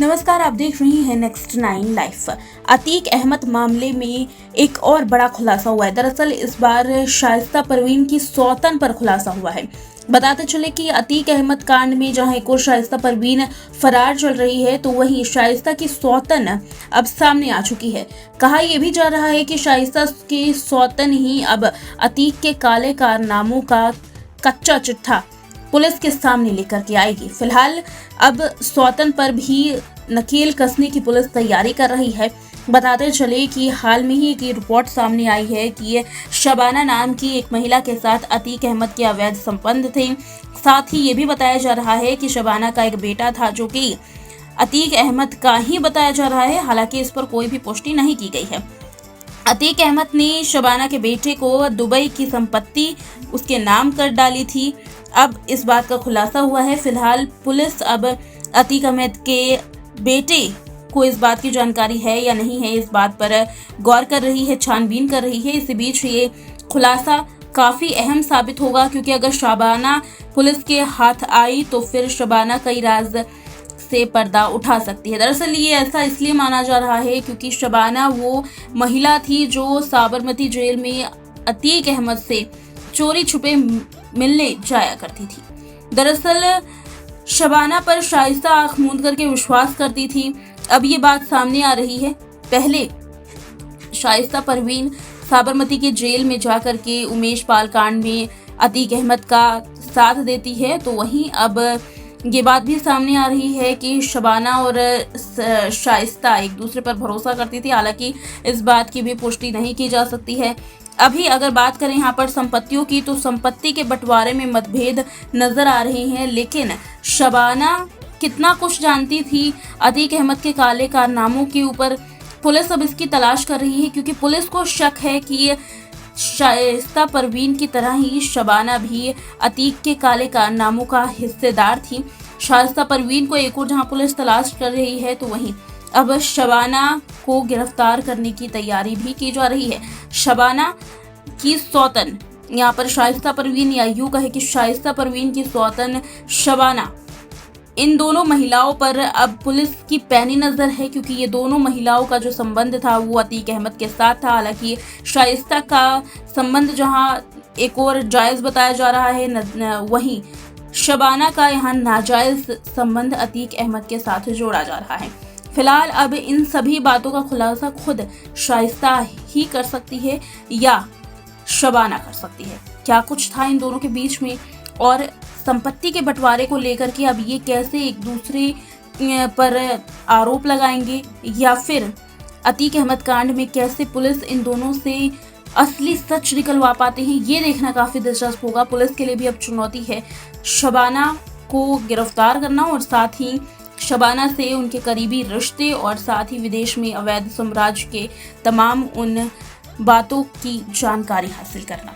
नमस्कार, आप देख रही हैं नेक्स्ट 9 लाइफ। अतीक अहमद मामले में एक और बड़ा खुलासा हुआ है। दरअसल इस बार शाइस्ता परवीन की सौतन पर खुलासा हुआ है। बताते चले कि अतीक अहमद कांड में जहां एक और शाइस्ता परवीन फरार चल रही है, तो वहीं शाइस्ता की सौतन अब सामने आ चुकी है। कहा यह भी जा रहा है कि शाइस्ता की सौतन ही अब अतीक के काले कारनामों का कच्चा चिट्ठा पुलिस के सामने लेकर के आएगी। फिलहाल अब सौतन पर भी नकेल कसने की पुलिस तैयारी कर रही है। बताते चले कि हाल में ही एक रिपोर्ट सामने आई है कि शबाना नाम की एक महिला के साथ अतीक अहमद के अवैध संबंध थे। साथ ही ये भी बताया जा रहा है कि शबाना का एक बेटा था जो कि अतीक अहमद का ही बताया जा रहा है। हालांकि इस पर कोई भी पुष्टि नहीं की गई है। अतीक अहमद ने शबाना के बेटे को दुबई की संपत्ति उसके नाम कर डाली थी। अब इस बात का खुलासा हुआ है। फिलहाल पुलिस अब अतीक अहमद के बेटे को इस बात की जानकारी है या नहीं है, इस बात पर गौर कर रही है, छानबीन कर रही है। इसी बीच ये खुलासा काफी अहम साबित होगा, क्योंकि अगर शबाना पुलिस के हाथ आई तो फिर शबाना कई राज से पर्दा उठा सकती है। दरअसल ये ऐसा इसलिए माना जा रहा है क्योंकि शबाना वो महिला थी जो साबरमती जेल में अतीक अहमद से चोरी छुपे मिलने जाया करती थी। दरअसल शबाना पर शाइस्ता आंख मूंद करके विश्वास करती थी। अब ये बात सामने आ रही है। पहले शाइस्ता परवीन साबरमती के जेल में जाकर के उमेश पाल कांड में अतीक अहमद का साथ देती है, तो वहीं अब ये बात भी सामने आ रही है कि शबाना और शाइस्ता एक दूसरे पर भरोसा करती थी। हालांकि इस बात की भी पुष्टि नहीं की जा सकती है। अभी अगर बात करें यहाँ पर संपत्तियों की, तो संपत्ति के बंटवारे में मतभेद नजर आ रहे हैं, लेकिन शबाना कितना कुछ जानती थी अतीक अहमद के काले कारनामों के ऊपर, पुलिस अब इसकी तलाश कर रही है। क्योंकि पुलिस को शक है कि शाइस्ता परवीन की तरह ही शबाना भी अतीक के काले कारनामों का हिस्सेदार थी। शाइस्ता परवीन को एक और जहां पुलिस तलाश कर रही है, तो वहीं अब शबाना को गिरफ्तार करने की तैयारी भी की जा रही है। शबाना की सौतन, यहाँ पर शाइस्ता परवीन या यूं कहे कि शाइस्ता परवीन की सौतन शबाना, इन दोनों महिलाओं पर अब पुलिस की पैनी नजर है, क्योंकि ये दोनों महिलाओं का जो संबंध था वो अतीक अहमद के साथ था। हालांकि शाइस्ता का संबंध जहां एक और जायज बताया जा रहा है, वहीं शबाना का यहाँ नाजायज संबंध अतीक अहमद के साथ जोड़ा जा रहा है। फिलहाल अब इन सभी बातों का खुलासा खुद शाइस्ता ही कर सकती है या शबाना कर सकती है। क्या कुछ था इन दोनों के बीच में, और संपत्ति के बंटवारे को लेकर के अब ये कैसे एक दूसरे पर आरोप लगाएंगे, या फिर अतीक अहमद कांड में कैसे पुलिस इन दोनों से असली सच निकलवा पाते हैं, ये देखना काफी दिलचस्प होगा। पुलिस के लिए भी अब चुनौती है शबाना को गिरफ्तार करना, और साथ ही शबाना से उनके करीबी रिश्ते और साथ ही विदेश में अवैध साम्राज्य के तमाम उन बातों की जानकारी हासिल करना।